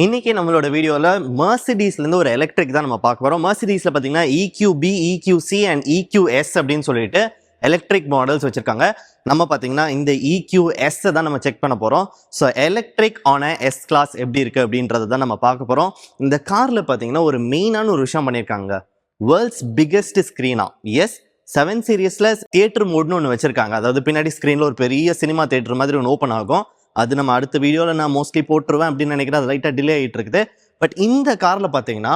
இன்னைக்கு நம்மளோட வீடியோல மெர்சிடிஸ்ல இருந்து ஒரு எலக்ட்ரிக் தான் நம்ம பார்க்க போறோம். மெர்சிடிஸ்ல பாத்தீங்கன்னா EQB, EQC அண்ட் EQS அப்படின்னு சொல்லிட்டு எலக்ட்ரிக் மாடல்ஸ் வச்சிருக்காங்க. நம்ம பாத்தீங்கன்னா இந்த EQS தான் நம்ம செக் பண்ண போறோம். ஸோ எலக்ட்ரிக் ஆன S கிளாஸ் எப்படி இருக்கு அப்படின்றத தான் நம்ம பார்க்க போறோம். இந்த கார்ல பாத்தீங்கன்னா ஒரு மெயினான ஒரு விஷயம் பண்ணியிருக்காங்க. வேர்ல்ட்ஸ் பிக்கெஸ்ட் ஸ்கிரீனா. எஸ் 7 சீரியஸ்ல தியேட்டர் மோட்னு ஒன்று வச்சிருக்காங்க. அதாவது பின்னாடி ஸ்கிரீன்ல ஒரு பெரிய சினிமா தியேட்டர் மாதிரி ஒன்று ஓப்பன் ஆகும். அது நம்ம அடுத்த வீடியோவில் நான் மோஸ்ட்லி போட்டுருவேன் அப்படின்னு நினைக்கிறேன். அது லைட்டாக டிலே ஆகிட்டு இருக்குது. பட் இந்த காரில் பார்த்தீங்கன்னா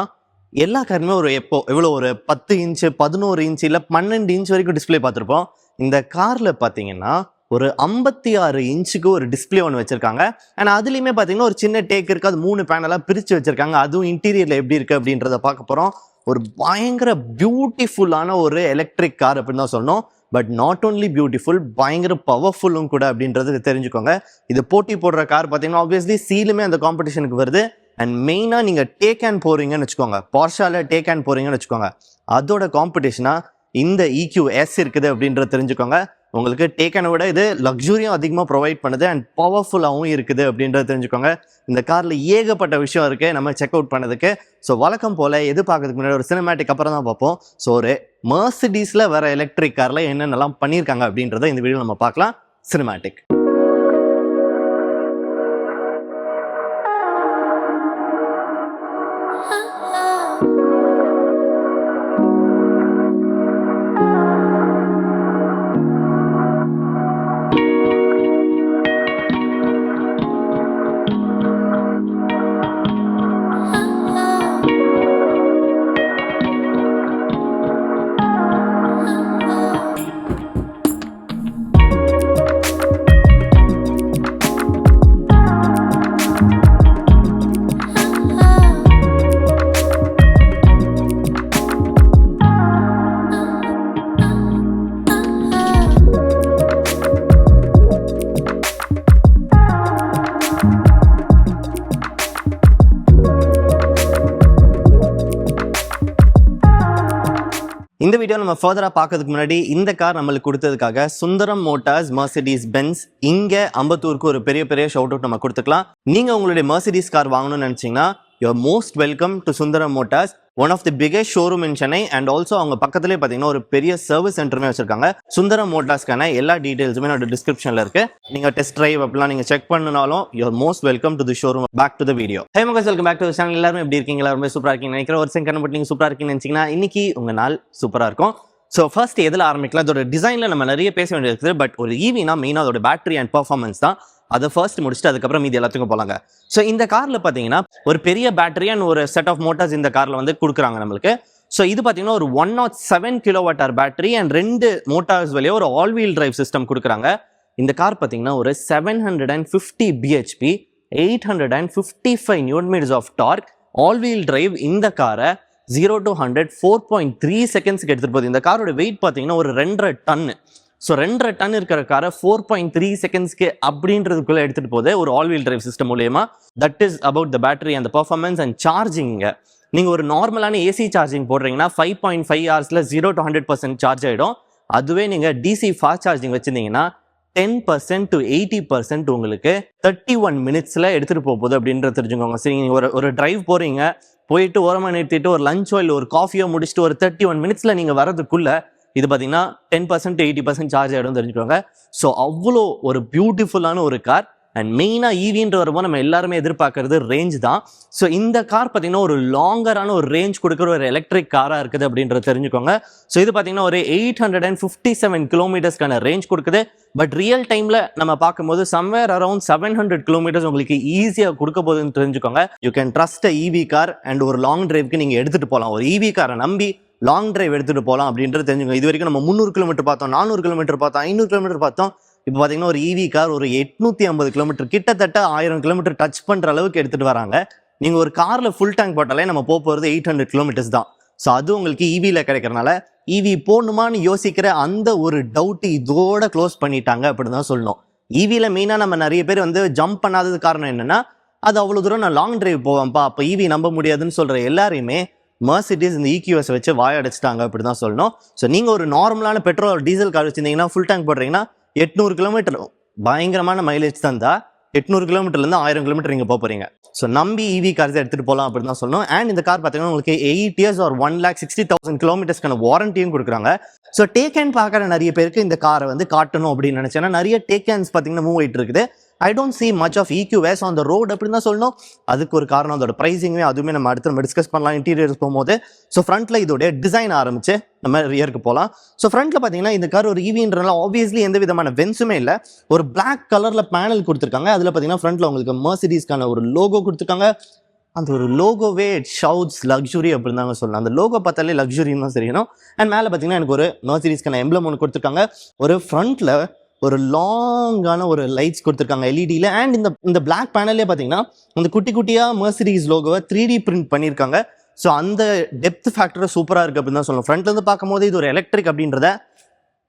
எல்லா காருமே ஒரு எவ்வளோ ஒரு 10 இன்ச்சு 11 இன்ச்சு இல்லை 12 இன்ச் வரைக்கும் டிஸ்பிளே பார்த்துருப்போம். இந்த காரில் பார்த்தீங்கன்னா ஒரு 56 இன்ச்சுக்கு ஒரு டிஸ்பிளே ஒன்று வச்சிருக்காங்க. அண்ட் அதுலேயுமே பார்த்தீங்கன்னா ஒரு சின்ன டேக் இருக்குது. அது 3 பேனலாக பிரித்து வச்சிருக்காங்க. அதுவும் இன்டீரியரில் எப்படி இருக்குது அப்படின்றத பார்க்க போகிறோம். ஒரு பயங்கர பியூட்டிஃபுல்லான ஒரு எலக்ட்ரிக் கார் அப்படின்னு தான் சொல்லணும். பட் நாட் ஓன்லி பியூட்டிஃபுல், பயங்கர பவர்ஃபுல்லும் கூட அப்படின்றது தெரிஞ்சுக்கோங்க. இது போட்டி போடுற கார் பார்த்தீங்கன்னா ஆப்வியஸ்லி சீலுமே அந்த காம்படிஷனுக்கு வருது. அண்ட் மெயினாக நீங்கள் டேக் அண்ட் போறீங்கன்னு வச்சுக்கோங்க, போர்ஷால டேக் அண்ட் போறீங்கன்னு வச்சுக்கோங்க, அதோட காம்படிஷனாக இந்த EQS இருக்குது அப்படின்றத தெரிஞ்சுக்கோங்க. உங்களுக்கு டேக்கனை விட இது லக்ஸுரியும் அதிகமாக ப்ரொவைட் பண்ணுது அண்ட் பவர்ஃபுல்லாகவும் இருக்குது அப்படின்றத தெரிஞ்சுக்கோங்க. இந்த காரில் ஏகப்பட்ட விஷயம் இருக்குது நம்ம செக் அவுட் பண்ணதுக்கு. ஸோ வழக்கம் போல் எது பார்க்கறதுக்கு முன்னாடி ஒரு சினிமேட்டிக் அப்புறம் தான் பார்ப்போம். ஸோ ஒரு மெர்சிடிஸில் வர எலக்ட்ரிக் காரில் என்னென்னலாம் பண்ணியிருக்காங்க அப்படின்றத இந்த வீடியோ நம்ம பார்க்கலாம். சினிமேட்டிக். இந்த வீடியோ நம்ம ஃபர்தராக பார்க்கறதுக்கு முன்னாடி இந்த கார் நம்மளுக்கு கொடுத்ததுக்காக சுந்தரம் மோட்டார்ஸ் மெர்சிடிஸ் பென்ஸ் இங்கே அம்பத்தூருக்கு ஒரு பெரிய ஷவுட் அவுட் நம்ம கொடுத்துக்கலாம். நீங்கள் உங்களுடைய மெர்சிடிஸ் கார் வாங்கணும்னு நினச்சிங்கன்னா you're most welcome to Sundaram Motors, one of the biggest showroom in Chennai. And also அவங்க பக்கத்துலேயே பார்த்தீங்கன்னா ஒரு பெரிய சர்வீஸ் சென்டருமே வச்சிருக்காங்க. சுந்தரம் மோட்டார்ஸ்க்கான எல்லா டீடைல்ஸுமே என்னோட டிஸ்கிரிப்ஷனில் இருக்கு. நீங்கள் டெஸ்ட் ட்ரைவ் அப்படிலாம் நீங்கள் செக் பண்ணனாலும் you're most welcome to the showroom. Back to the video. Hey மக்கள்ஸ், welcome back to the channel. எல்லாரும் எப்படி இருக்கீங்க? எல்லாருமே சூப்பராக இருக்கீங்க நினைக்கிறேன். ஒரு செகண்ட் பட் நீங்கள் சூப்பராக இருக்கீங்கன்னு நினச்சிங்கன்னா இன்னைக்கு உங்கள் நாள் சூப்பராக இருக்கும். ஸோ ஃபர்ஸ்ட் எதில் ஆரம்பிக்கலாம்? அதோட டிசைனில் நம்ம நிறைய பேச வேண்டியது இருக்குது. பட் ஒரு ஈவினா மெயினாக அதோட பேட்டரி அண்ட் பர்ஃபார்மன்ஸ் தான். அதை ஃபர்ஸ்ட் முடிச்சுட்டு அதுக்கப்புறம் மீதி எல்லாத்துக்கும் போகலாங்க. ஸோ இந்த காரில் பார்த்தீங்கன்னா ஒரு பெரிய பேட்டரி அண்ட் ஒரு செட் ஆஃப் மோட்டார்ஸ் இந்த காரில் வந்து கொடுக்குறாங்க நம்மளுக்கு. ஸோ இது பார்த்தீங்கன்னா ஒரு 107 kWh பேட்டரி அண்ட் 2 மோட்டார்ஸ் வழியாக ஒரு ஆல் வீல் டிரைவ் சிஸ்டம் கொடுக்குறாங்க. இந்த கார் பார்த்தீங்கன்னா ஒரு 750 bhp 855 Nm of torque all wheel drive. இந்த காரை 0 to 100 4.3 செகண்ட்ஸ்க்கு எடுத்துகிட்டு போகுது. இந்த காரோட வெயிட் பார்த்தீங்கன்னா ஒரு 2.5 டன். ஸோ 2.5 டன் இருக்கிற காரை 4.3 செகண்ட்ஸ்க்கு அப்படின்றதுக்குள்ளே எடுத்துகிட்டு போகுது ஒரு ஆல் வீல் டிரைவ் சிஸ்டம் மூலயமா. That is about the battery and performance and சார்ஜிங்க. நீங்கள் ஒரு நார்மலான AC சார்ஜிங் போடுறீங்கன்னா 5.5 ஹவர்ஸில் 0 to 100% சார்ஜ் ஆகிடும். அதுவே நீங்கள் DC ஃபாஸ்ட் சார்ஜிங் வச்சுருந்தீங்கன்னா 10% to 80% உங்களுக்கு 31 மினிட்ஸில் எடுத்துகிட்டு போகுது அப்படின்றத தெரிஞ்சுக்கோங்க. சரி, நீங்கள் ஒரு டிரைவ் போகிறீங்க, போயிட்டு ஓரமாக நிறுத்திட்டு ஒரு லஞ்சோ இல்லை ஒரு காஃபியோ முடிச்சுட்டு ஒரு 31 மினிட்ஸில் நீங்கள் வரதுக்குள்ளே இது பார்த்தீங்கன்னா 10% to 80% சார்ஜ் ஆகிடும் தெரிஞ்சுக்கோங்க. ஸோ அவ்வளோ ஒரு பியூட்டிஃபுல்லான ஒரு கார். அண்ட் மெயினாக ஈவின்ற வரும்போது நம்ம எல்லாருமே எதிர்பார்க்கறது ரேஞ்ச் தான். ஸோ இந்த கார் பார்த்தீங்கன்னா ஒரு லாங்கரான ஒரு ரேஞ்ச் கொடுக்குற ஒரு எலக்ட்ரிக் காராக இருக்குது அப்படின்றத தெரிஞ்சுக்கோங்க. ஸோ இது பார்த்தீங்கன்னா ஒரு 857 கிலோமீட்டர்ஸ்க்கான ரேஞ்ச் கொடுக்குது. பட் ரியல் டைமில் நம்ம பார்க்கும்போது சம்வேர் அரௌண்ட் 700 கிலோமீட்டர்ஸ் உங்களுக்கு ஈஸியாக கொடுக்க போகுதுன்னு தெரிஞ்சுக்கோங்க. You can trust EV car and ஒரு லாங் டிரைவ்க்கு நீங்கள் எடுத்துகிட்டு போகலாம். ஒரு EV காரை நம்பி லாங் டிரைவ் எடுத்துகிட்டு போகலாம் அப்படின்றது தெரிஞ்சுக்கோங்க. இது வரைக்கும் நம்ம 300 கிலோமீட்டர் பார்த்தோம், 400 கிலோமீட்டர் பார்த்தோம், 500 கிலோமீட்டர் பார்த்தோம். இப்போ பார்த்தீங்கன்னா ஒரு EV கார் ஒரு 850 கிலோமீட்டர், கிட்டத்தட்ட 1000 கிலோமீட்டர் டச் பண்ணுற அளவுக்கு எடுத்துகிட்டு வராங்க. நீங்கள் ஒரு காரில் ஃபுல் டேங்க் போட்டாலே நம்ம போகிறது 800 கிலோமீட்டர்ஸ் தான். ஸோ அது உங்களுக்கு EVயில் கிடைக்கிறனால EV போடணுமான்னு யோசிக்கிற அந்த ஒரு டவுட்டு இதோட க்ளோஸ் பண்ணிட்டாங்க அப்படின்னு தான் சொல்லணும். EVயில் மெயினாக நம்ம நிறைய பேர் வந்து ஜம்ப் பண்ணாதது காரணம் என்னென்னா, அது அவ்வளோ தூரம் நான் லாங் டிரைவ் போவேன்ப்பா, அப்போ EV நம்ப முடியாதுன்னு சொல்கிற எல்லாரையுமே மெர்சிடிஸ் இந்த EQS வச்சு வாயடைச்சிட்டாங்க அப்படி தான் சொல்லணும். ஸோ நீங்கள் ஒரு நார்மலான பெட்ரோல் டீசல் கார் வச்சுருந்தீங்கன்னா ஃபுல் டேங்க் போடுறீங்கன்னா 800 கிலோமீட்டர் பயங்கரமான மைலேஜ் தந்தா 800 கிலோமீட்டர்லேருந்து 1000 கிலோமீட்டர் நீங்கள் போகிறீங்க. ஸோ நம்பி இவி கார்ஸ் எடுத்துகிட்டு போகலாம் அப்படின்னு தான் சொல்லணும். அண்ட் இந்த கார் பார்த்தீங்கன்னா உங்களுக்கு 8 years or 1,60,000 கிலோமீட்டர்ஸ்க்கான வாரண்டியும் கொடுக்குறாங்க. ஸோ டேக் ஹேண்ட் பார்க்குற நிறைய பேருக்கு இந்த காரை வந்து காட்டணும் அப்படின்னு நினச்சேன்னா நிறைய டேக் ஹேண்ட்ஸ் பார்த்தீங்கன்னா மூவ் ஆகிட்டு இருக்குது. I don't see much of EQS on the road அப்படின்னு தான் சொல்லணும். அதுக்கு ஒரு காரணம் அதோட ப்ரைஸிங்குமே, அதுவுமே நம்ம அடுத்து டிஸ்கஸ் பண்ணலாம் இன்டீரியர்ஸ் போகும்போது. ஸோ ஃப்ரண்ட்டில் இதோடைய டிசைன் ஆரம்பிச்சு நம்ம ரியருக்கு போகலாம். ஸோ ஃப்ரண்ட்டில் பார்த்தீங்கன்னா இந்த கார் ஒரு ஈவின்றனால ஆப்வியஸ்லி எந்த விதமான வென்ஸுமே இல்லை. ஒரு பிளாக் கலரில் பேனல் கொடுத்துருக்காங்க. அதில் பார்த்தீங்கன்னா ஃப்ரண்ட்டில் உங்களுக்கு மெர்சிடிஸ்க்கான ஒரு லோகோ கொடுத்துருக்காங்க. அந்த ஒரு லோகோவே இட் ஷவுட்ஸ் லக்ஸுரி அப்படின்னு தாங்க சொல்லலாம். அந்த லோகோ பார்த்தாலே லக்ஸுரின்னு தான் தெரியணும். அண்ட் மேலே பார்த்தீங்கன்னா எனக்கு ஒரு மெர்சிடிஸ்க்கான எம்ப்ளம் ஒன்று கொடுத்துருக்காங்க. ஒரு ஃப்ரண்ட்டில் ஒரு லாங்கான ஒரு லைட்ஸ் கொடுத்துருக்காங்க எல்இடியில். அண்ட் இந்த பிளாக் பேனல்லே பார்த்தீங்கன்னா அந்த குட்டி குட்டியாக மெர்சிடிஸ் லோகோவை 3D பிரிண்ட் பண்ணியிருக்காங்க. ஸோ அந்த டெப்த் ஃபேக்டரை சூப்பராக இருக்குது அப்படின்னு தான் சொல்லணும். ஃப்ரண்ட்லேருந்து பார்க்கும்போது இது ஒரு எலக்ட்ரிக் அப்படின்றத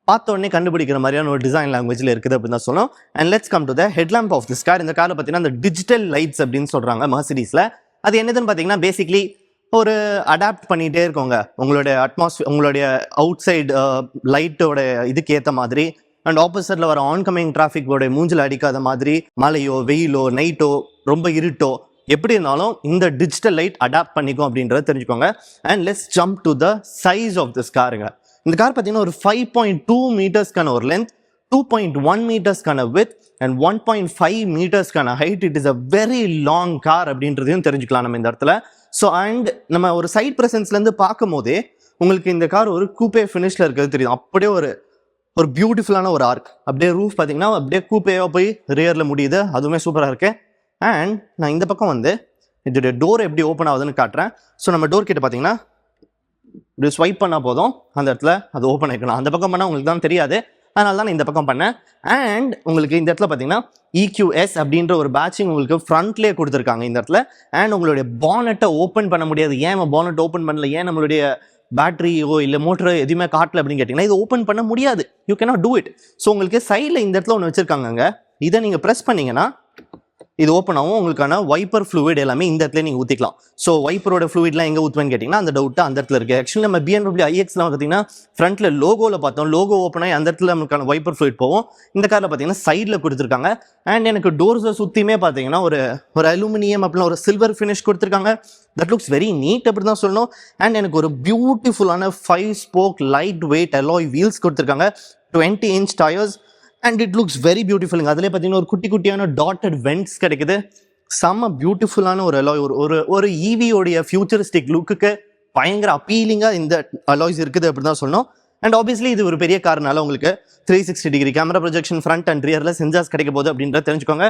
பார்த்த உடனே கண்டுபிடிக்கிற மாதிரியான ஒரு டிசைன் லாங்குவேஜில் இருக்குது அப்படின்னு தான் சொல்லணும். And let's come to the headlamp of this car. இந்த காரில் பார்த்தீங்கன்னா அந்த டிஜிட்டல் லைட்ஸ் அப்படின்னு சொல்கிறாங்க மெர்சிடிஸில். அது என்னதுன்னு பார்த்தீங்கன்னா பேசிக்லி ஒரு அடாப்ட் பண்ணிகிட்டே இருக்கோங்க உங்களுடைய உங்களுடைய அவுட் சைடு லைட்டோட இதுக்கு ஏற்ற மாதிரி. அண்ட் ஆப்போசிட்ல வர ஆன்கமிங் டிராஃபிக்கோட மூஞ்சில் அடிக்காத மாதிரி மழையோ வெயிலோ நைட்டோ ரொம்ப இருட்டோ எப்படி இருந்தாலும் இந்த டிஜிட்டல் லைட் அடாப்ட் பண்ணிக்கும் அப்படின்றத தெரிஞ்சுக்கோங்க. And let's jump to the size of this காருங்க. இந்த கார் பார்த்தீங்கன்னா ஒரு 5.2 மீட்டர்ஸ்க்கான ஒரு லென்த், 2.1 மீட்டர்ஸ்க்கான வித் அண்ட் 1.5 மீட்டர்ஸ்க்கான height. It is a very long car அப்படின்றதையும் தெரிஞ்சுக்கலாம் நம்ம இந்த இடத்துல. ஸோ அண்ட் நம்ம ஒரு சைட் ப்ரெசன்ஸ்லேருந்து பார்க்கும் போதே உங்களுக்கு இந்த கார் ஒரு கூப்பே ஃபினிஷில் இருக்கிறது தெரியும். அப்படியே ஒரு பியூட்டிஃபுல்லான ஒரு ஆர்க். அப்படியே ரூஃப் பார்த்தீங்கன்னா அப்படியே கூப்பேவா போய் ரியரில் முடியுது. அதுவுமே சூப்பராக இருக்கு. அண்ட் நான் இந்த பக்கம் வந்து இதோடைய டோர் எப்படி ஓப்பன் ஆகுதுன்னு காட்டுறேன். ஸோ நம்ம டோர் கிட்ட பார்த்தீங்கன்னா இப்படி ஸ்வைப் பண்ணால் போதும் அந்த இடத்துல அது ஓப்பன் ஆகிக்கலாம். அந்த பக்கம் பண்ணால் உங்களுக்கு தான் தெரியாது, அதனால தான் நான் இந்த பக்கம் பண்ணேன். அண்ட் உங்களுக்கு இந்த இடத்துல பார்த்தீங்கன்னா EQS அப்படின்ற ஒரு பேட்சிங் உங்களுக்கு ஃப்ரண்ட்லேயே கொடுத்துருக்காங்க இந்த இடத்துல. அண்ட் உங்களுடைய பானட்டை ஓப்பன் பண்ண முடியாது. ஏன் பானட் ஓப்பன் பண்ணல, ஏன் நம்மளுடைய பேட்டரியோ இல்லை மோட்டரோ எதுவுமே காட்டல அப்படின்னு கேட்டிங்கன்னா இது ஓப்பன் பண்ண முடியாது. You cannot do it. So உங்களுக்கு சைடில் இந்த இடத்துல ஒன்று வச்சுருக்காங்க. இதை நீங்கள் ப்ரெஸ் பண்ணிங்கன்னா இது ஓப்பன் ஆகும். உங்களுக்கான வைப்பர் ஃப்ளூயிட் எல்லாமே இந்த இடத்துல நீங்கள் ஊற்றிக்கலாம். ஸோ வைப்பரோட ஃப்ளூயிட்லாம் எங்கே ஊற்றுவேன்னு கேட்டிங்கன்னா அந்த டவுட்டு அந்த இடத்துல இருக்குது. ஆக்சுவலி நம்ம BMW iXலாம் பார்த்தீங்கன்னா ஃப்ரண்ட்டில் லோகோவில் பார்த்தோம், லோகோ ஓப்பன் ஆகி அந்த இடத்துல நமக்கான வைப்பர் ஃப்ளூயிட் போகும். இந்த காரில் பார்த்தீங்கன்னா சைடில் கொடுத்துருக்காங்க. அண்ட் எனக்கு டோர்ஸை சுற்றியுமே பார்த்தீங்கன்னா ஒரு அலுமினியம் அப்படின்னா ஒரு சில்வர் ஃபினிஷ் கொடுத்துருக்காங்க. தட் லுக்ஸ் வெரி நீட் அப்படி தான் சொல்லணும். அண்ட் எனக்கு ஒரு பியூட்டிஃபுல்லான 5 spoke light weight alloy wheels கொடுத்துருக்காங்க. 20 inch tyres. And it looks very பியூட்டிஃபுல்லுங்க. அதிலே பார்த்தீங்கன்னா ஒரு குட்டி குட்டியான டாட்டட் வென்ட்ஸ் கிடைக்குது. செம்ம பியூட்டிஃபுல்லான ஒரு அலாய். ஒரு ஈவியோடைய ஃபியூச்சரிஸ்டிக் லுக்குக்கு பயங்கர அப்பீலிங்காக இந்த அலாய்ஸ் இருக்குது அப்படி தான் சொல்லணும். அண்ட் ஆப்வியஸ்லி இது ஒரு பெரிய கார்னால உங்களுக்கு 360 degree camera projection front and ரியரில் சென்சார்ஸ் கிடைக்க போகுது அப்படின்றத தெரிஞ்சுக்கோங்க.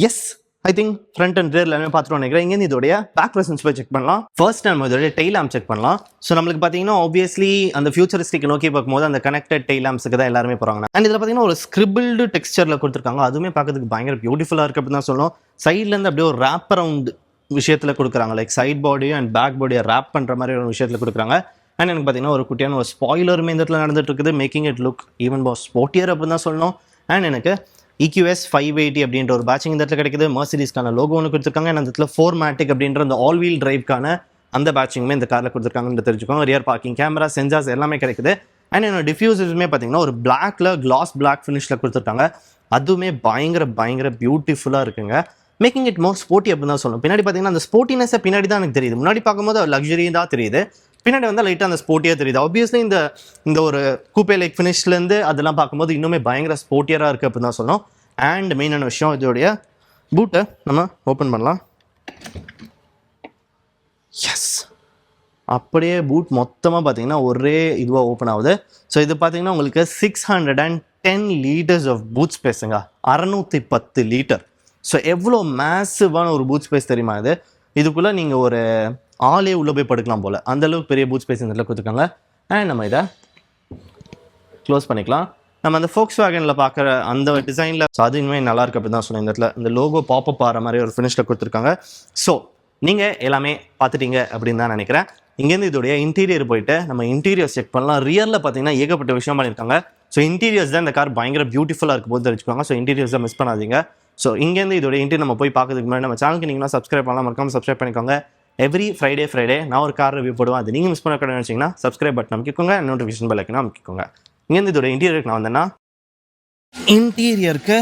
Yes, I think front and rear எல்லாமே பார்த்துட்டு நினைக்கிறேன். இங்கேருந்து இதோடைய பேக் ப்ரெசன்ஸ் போய் செக் பண்ணலாம். ஃபர்ஸ்ட் நம்ம இதோடைய டெய்ல் லேம்ப் செக் பண்ணலாம். ஸோ நம்மளுக்கு பார்த்தீங்கன்னா ஆப்வியஸ்லி அந்த ஃபியூச்சரிஸ்டிக் நோக்கி பார்க்கும்போது அந்த கனெக்டட் டெய்ல் லேம்ப்ஸுக்கு தான் எல்லாருமே போகிறாங்க. அண்ட் இதில் பார்த்தீங்கன்னா ஒரு ஸ்கிரிபிள்டு டெக்ஸ்சரில் கொடுத்துருக்காங்க. அதுவுமே பார்க்கறதுக்கு பயங்கர பியூட்டிஃபுல்லாக இருக்குது அப்படின்னு தான் சொல்லணும். சைட்லேருந்து அப்படியே ஒரு ரேப் அரவுண்ட் விஷயத்தில் கொடுக்குறாங்க. லைக் சைட் பாடியும் அண்ட் பேக் பாடியை ரேப் பண்ணுற மாதிரி ஒரு விஷயத்தில் கொடுக்குறாங்க. அண்ட் எனக்கு பார்த்தீங்கன்னா ஒரு குட்டியான ஒரு ஸ்பாய்லருமே இந்த இடத்துல நடந்துட்டு இருக்குது, making it look even boss sportier அப்படின்னு தான் சொல்லணும். அண்ட் எனக்கு EQS 580 அப்படின்ற ஒரு பேட்சிங் இந்த இடத்துல கிடைக்குது. மெர்சிடிஸ்க்கான லோகோ ஒன்று கொடுத்துருக்காங்க. அந்த இடத்துல 4MATIC அப்படின்ற அந்த ஆல் வீல் டிரைவ்க்கான அந்த பேட்சிங்குமே இந்த காரில் கொடுத்துருக்காங்கன்னு தெரிஞ்சுக்கோங்க. ரியர் பார்க்கிங் கேமரா, சென்சார்ஸ் எல்லாமே கிடைக்குது. அண்ட் என்னோட டிஃப்யூசர்ஸுமே பார்த்தீங்கன்னா ஒரு பிளாக்ல கிளாஸ் பிளாக் ஃபினிஷில் கொடுத்துருக்காங்க. அதுவுமே பயங்கர பியூட்டிஃபுல்லாக இருக்குங்க. மேக்கிங் இட் மோர் ஸ்போர்ட்டி அப்படின்னு தான் சொல்லணும். பின்னாடி பார்த்தீங்கன்னா அந்த ஸ்போர்ட்டினஸை பின்னாடி தான் எனக்கு தெரியுது. முன்னாடி பார்க்கும்போது லக்ஸரி தான் தெரியுது, பின்னாடி வந்து லைட்டாக அந்த ஸ்போர்ட்டியாக தெரியுது. ஆப்வியஸ்லி இந்த ஒரு கூப்பே லைக் ஃபினிஷ்லேருந்து அதெல்லாம் பார்க்கும்போது இன்னுமே பயங்கர ஸ்போர்ட்டியராக இருக்குது அப்படின்னு தான் சொல்லணும். அண்ட் மெயினான விஷயம் இதோடைய பூட்டை நம்ம ஓப்பன் பண்ணலாம். எஸ், அப்படியே பூட் மொத்தமாக பார்த்தீங்கன்னா ஒரே இதுவாக ஓப்பன் ஆகுது. ஸோ இது பார்த்தீங்கன்னா உங்களுக்கு 610 liters ஆஃப் பூட் ஸ்பேஸுங்க. 610 லிட்டர். ஸோ எவ்வளோ மேசிவான ஒரு பூட் ஸ்பேஸ் தெரியுமா இது? இதுக்குள்ளே நீங்கள் ஒரு ஆளே உள்ளே போய் படுக்கலாம் போல், அந்தளவுக்கு பெரிய பூட் ஸ்பேஸ் இந்த இடத்துல கொடுத்துருக்காங்க. அண்ட் நம்ம இதை க்ளோஸ் பண்ணிக்கலாம். நம்ம அந்த Volkswagenல பார்க்குற அந்த டிசைனில் அது இனிமேல் நல்லா இருக்கு அப்படின்னு தான் சொன்னேன். இந்த இடத்துல இந்த லோகோ பாப்பப் ஆகிற மாதிரி ஒரு ஃபினிஷில் கொடுத்துருக்காங்க. ஸோ நீங்கள் எல்லாமே பார்த்துட்டீங்க அப்படின்னு தான் நினைக்கிறேன். இங்கேருந்து இதோடைய இன்டீரியர் போயிட்டு நம்ம இன்டீரியர்ஸ் செக் பண்ணலாம். ரியரில் பார்த்தீங்கன்னா ஏகப்பட்ட விஷயம் பண்ணியிருக்காங்க. ஸோ இன்டீரியர்ஸ் தான் இந்த கார் பயங்கர பியூட்டிஃபுல்லாக இருக்கும் போது தெரிஞ்சுக்கோங்க. ஸோ இன்டீரியர்ஸை மிஸ் பண்ணாதீங்க. ஸோ இங்கேருந்து இதோட இன்டீரியர் நம்ம போய் பார்க்கறதுக்கு முன்னாடி நம்ம சேனலுக்கு நீங்களும் சப்ஸ்கிரைப் பண்ணலாம், மறக்காம சப்ஸ்கிரைப் பண்ணிக்கோங்க. எவ்ரி ஃப்ரைடே நான் ஒரு கார் ரிவ்யூ போடுவேன். அது நீங்கள் மிஸ் பண்ணக்கூடாதுன்னு நினச்சிங்கன்னா சப்ஸ்கிரைப் பட்டன் அமைக்கிக்கோங்க, நோட்டிஃபிகேஷன் பெல் ஐக்கனை அமைக்கிக்கோங்க. இங்கேருந்து இதோட இன்டீரியருக்கு நான் வந்தேன்னா இன்டீரியருக்கு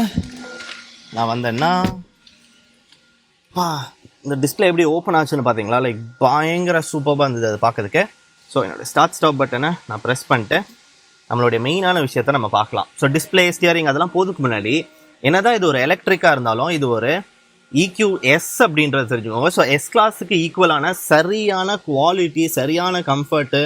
நான் வந்தேன்னா இந்த டிஸ்பிளே எப்படி ஓப்பன் ஆச்சுன்னு பார்த்தீங்களா, லைக் பயங்கர சூப்பராக இருந்தது அது பார்க்கறதுக்கு. ஸோ என்னோடய ஸ்டார்ட் ஸ்டாப் பட்டனை நான் ப்ரெஸ் பண்ணிட்டு நம்மளுடைய மெயினான விஷயத்த நம்ம பார்க்கலாம். ஸோ டிஸ்பிளே, ஸ்டியரிங் அதெல்லாம் போதுக்கு முன்னாடி என்னதான் இது ஒரு எலக்ட்ரிக்காக இருந்தாலும் இது ஒரு EQS அப்படின்றது தெரிஞ்சுக்கோங்க. ஸோ எஸ் கிளாஸுக்கு ஈக்குவலான சரியான குவாலிட்டி, சரியான கம்ஃபர்ட்டு,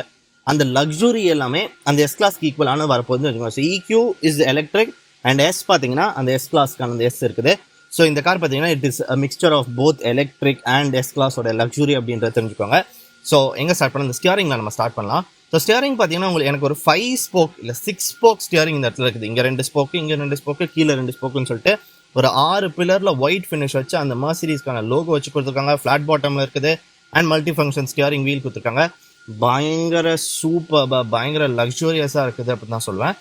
அந்த லக்ஸுரி எல்லாமே அந்த எஸ் கிளாஸ்க்கு ஈக்குவலான வரப்போகுதுன்னு வச்சுக்கோங்க. So EQ is electric and S பார்த்தீங்கன்னா அந்த எஸ் கிளாஸ்க்கான அந்த எஸ் இருக்குது. ஸோ இந்த கார் பார்த்தீங்கன்னா it is mixture of both electric and S கிளாஸோட லக்ஸுரி அப்படின்றத தெரிஞ்சுக்கோங்க. ஸோ எங்கே ஸ்டார்ட் பண்ணலாம்? இந்த ஸ்டியரிங்கில் நம்ம ஸ்டார்ட் பண்ணலாம். ஸோ ஸ்டியரிங் பார்த்தீங்கன்னா உங்களுக்கு எனக்கு ஒரு 5 ஸ்போக் இல்லை 6 ஸ்போக் ஸ்டியரிங் இந்த இடத்துல இருக்குது. இங்கே 2 ஸ்போக்கு, இங்கே 2 ஸ்போக்கு, கீழே 2 ஸ்போக்குன்னு சொல்லிட்டு ஒரு 6 பில்லரில் ஒயிட் ஃபினிஷ் வச்சு அந்த Mercedesக்கான லோகோ வச்சு கொடுத்துருக்காங்க. ஃப்ளாட் பாட்டமில் இருக்குது and multi function steering wheel கொடுத்துருக்காங்க. பயங்கர சூப்பராக, பயங்கர லக்ஸூரியஸாக இருக்குது அப்படின்னு தான் சொல்லுவேன்.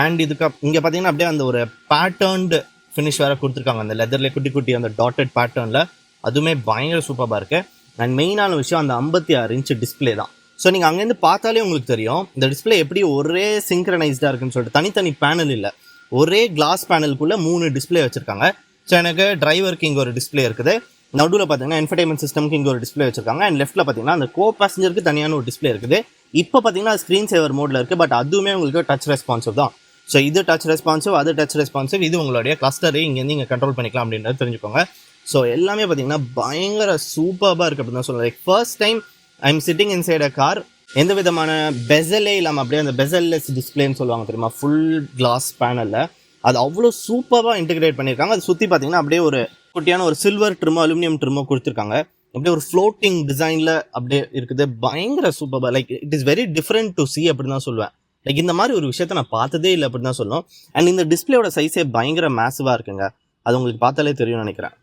அண்ட் இதுக்கு இங்கே பார்த்தீங்கன்னா அப்படியே அந்த ஒரு பேட்டர்ன்டு ஃபினிஷ் வேறு கொடுத்துருக்காங்க அந்த லெதர்லேயே குட்டி குட்டி அந்த டாட்டட் பேட்டர்னில். அதுவுமே பயங்கர சூப்பராக இருக்குது. அண்ட் மெயினான விஷயம் அந்த 56 இன்ச் டிஸ்பிளே தான். ஸோ நீங்கள் அங்கேருந்து பார்த்தாலே உங்களுக்கு தெரியும் இந்த டிஸ்பிளே எப்படி ஒரே சிங்க்ரனைஸ்டாக இருக்குன்னு சொல்லிட்டு. தனித்தனி பேனல் இல்லை, ஒரே கிளாஸ் பேனலுக்குள்ளே 3 டிஸ்பிளே வச்சுருக்காங்க. ஸோ எனக்கு டிரைவருக்கு இங்கே ஒரு டிஸ்பிளே இருக்குது, நடுவில் பார்த்தீங்கன்னா என்டர்டைன்மெண்ட் சிஸ்டம்க்கு இங்கே ஒரு டிஸ்பிளே வச்சிருக்காங்க. அண்ட் லெஃப்ட்டில் பார்த்தீங்கன்னா அந்த கோ பேசஞ்சருக்கு தனியான ஒரு டிஸ்பிளே இருக்குது. இப்போ பார்த்தீங்கன்னா ஸ்க்ரீன் சேவர் மோடில் இருக்குது, பட் அதுவுமே உங்களுக்கு டச் ரெஸ்பான்சிவ் தான். ஸோ இது டச் ரெஸ்பான்சிவ், அது டச் ரெஸ்பான்சிவ், இது உங்களுடைய கிளஸ்டரை இங்கேருந்து இங்கே கண்ட்ரோல் பண்ணிக்கலாம் அப்படின்றது தெரிஞ்சுக்கோங்க. ஸோ எல்லாமே பார்த்தீங்கன்னா பயங்கர சூப்பராக இருக்குது அப்படின்னு தான் சொல்லுவேன். Like first time I am sitting inside a car, எந்த விதமான பெசலே இல்லாமல் அப்படியே அந்த பெசல்லெஸ் டிஸ்பிளேன்னு சொல்லுவாங்க தெரியுமா, ஃபுல் கிளாஸ் பேனலில் அது அவ்வளோ சூப்பராக இன்டிகிரேட் பண்ணியிருக்காங்க. அது சுற்றி பார்த்தீங்கன்னா அப்படியே ஒரு குட்டியான ஒரு சில்வர் ட்ரிம்மோ அலுமினியம் ட்ரிம்மோ கொடுத்துருக்காங்க. அப்படியே ஒரு ஃப்ளோட்டிங் டிசைனில் அப்படியே இருக்குது. பயங்கர சூப்பராக, like it is very different to C அப்படின்னு தான் சொல்லுவேன். லைக் இந்த மாதிரி ஒரு விஷயத்த நான் பார்த்ததே இல்லை அப்படின்னு தான் சொல்லணும். அண்ட் இந்த டிஸ்பிளேயோட சைஸே பயங்கர மேசிவாக இருக்குங்க, அது உங்களுக்கு பார்த்தாலே தெரியும்னு நினைக்கிறேன்.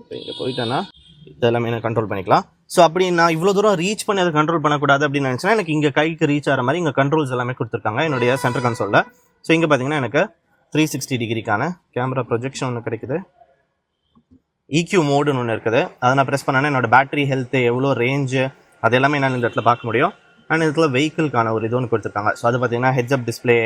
இப்போ இங்கே போயிட்டேன்னா இதெல்லாமே நான் கண்ட்ரோல் பண்ணிக்கலாம். ஸோ அப்படி நான் இவ்வளோ தூரம் ரீச் பண்ணி அதை கண்ட்ரோல் பண்ணக்கூடாது அப்படின்னு நினச்சேன்னா எனக்கு இங்கே கைக்கு ரீச் ஆகிற மாதிரி இங்கே கண்ட்ரோல்ஸ் எல்லாமே கொடுத்துருக்காங்க என்னுடைய சென்டர் கன்சோலில். ஸோ இங்கே பார்த்தீங்கன்னா எனக்கு 360 டிகிரிக்கான கேமரா ப்ரொஜெக்ஷன் ஒன்று கிடைக்குது. EQ மோடுன்னு ஒன்று இருக்குது, அதை நான் ப்ரெஸ் பண்ணேன்னா என்னோட பேட்டரி ஹெல்த்து, எவ்வளோ ரேஞ்சு, அது எல்லாமே என்னால் இந்த இடத்துல பார்க்க முடியும். அண்ட் இடத்துல வெஹிக்கிள்கான ஒரு இது ஒன்று கொடுத்துருக்காங்க. ஸோ அது பார்த்தீங்கன்னா ஹெட்ஸ்அப் டிஸ்பிளே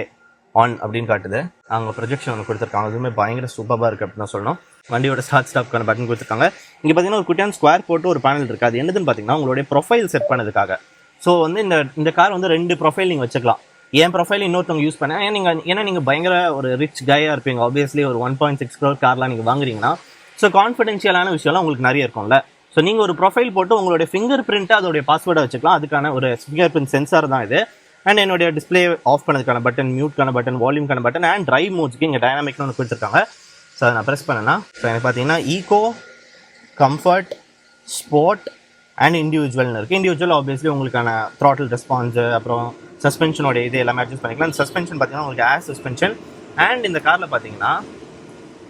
ஆன் அப்படின்னு காட்டுது. அவங்க ப்ரொஜெக்ஷன் ஒன்று கொடுத்துருக்காங்க, அதுவுமே பயங்கர சூப்பராக இருக்குது அப்படின்னு தான் சொல்லணும். வண்டியோட ஸ்டார்ட் ஸ்டாப்க்கான பட்டன் கொடுத்துருக்காங்க. இங்கே பார்த்தீங்கன்னா ஒரு குட்டியான ஸ்கொயர் போட்டு ஒரு பேனல் இருக்குது. அது என்னதுன்னு பார்த்தீங்கன்னா உங்களுடைய ப்ரொஃபைல் செட் பண்ணதுக்காக. ஸோ வந்து இந்த கார் வந்து 2 ப்ரொஃபைல் நீங்கள் வச்சுக்கலாம். என் ப்ரொஃபைல் இன்னொருத்தவங்க யூஸ் பண்ணேன். ஏன்னா நீங்கள் பயங்கர ஒரு ரிச் கையாக இருப்பீங்க, ஆப்வியஸ்லி ஒரு 1.6 crore கார்லாம் நீங்கள் வாங்குறீங்கன்னா. ஸோ கான்ஃபிடென்ஷியலான விஷயம்லாம் உங்களுக்கு நிறைய இருக்கும்ல. ஸோ நீங்கள் ஒரு ப்ரொஃபைல் போட்டு உங்களுடைய ஃபிங்கர் பிரிண்ட்டை அதோடைய பாஸ்வேர்டை வச்சுக்கலாம். அதுக்கான ஒரு ஃபிங்கர் பிரிண்ட் சென்சார் தான் இது. அண்ட் என்னுடைய டிஸ்பிளே ஆஃப் பண்ணதுக்கான பட்டன், மியூட்கான பட்டன், வால்யூம்கான பட்டன் அண்ட் ட்ரைவ் மோட்ஸ்க்கு இங்கே டைனாமிக்னு ஒன்று கொடுத்துருக்காங்க. ஸோ அதை நான் ப்ரெஸ் பண்ணேன்னா ஸோ எனக்கு பார்த்தீங்கன்னா ஈகோ, கம்ஃபர்ட், ஸ்போர்ட் அண்ட் இண்டிவிஜுவல்னு இருக்குது. இண்டிவிஜுவல் ஆப்வியஸ்லி உங்களுக்கான த்ராட்டில் ரெஸ்பான்ஸு, அப்புறம் சஸ்பென்ஷனோட இது எல்லாமே அட்ஜஸ்ட் பண்ணிக்கலாம். அந்த சஸ்பென்ஷன் பார்த்தீங்கன்னா உங்களுக்கு ஏர் சஸ்பென்ஷன். அண்ட் இந்த காரில் பார்த்தீங்கன்னா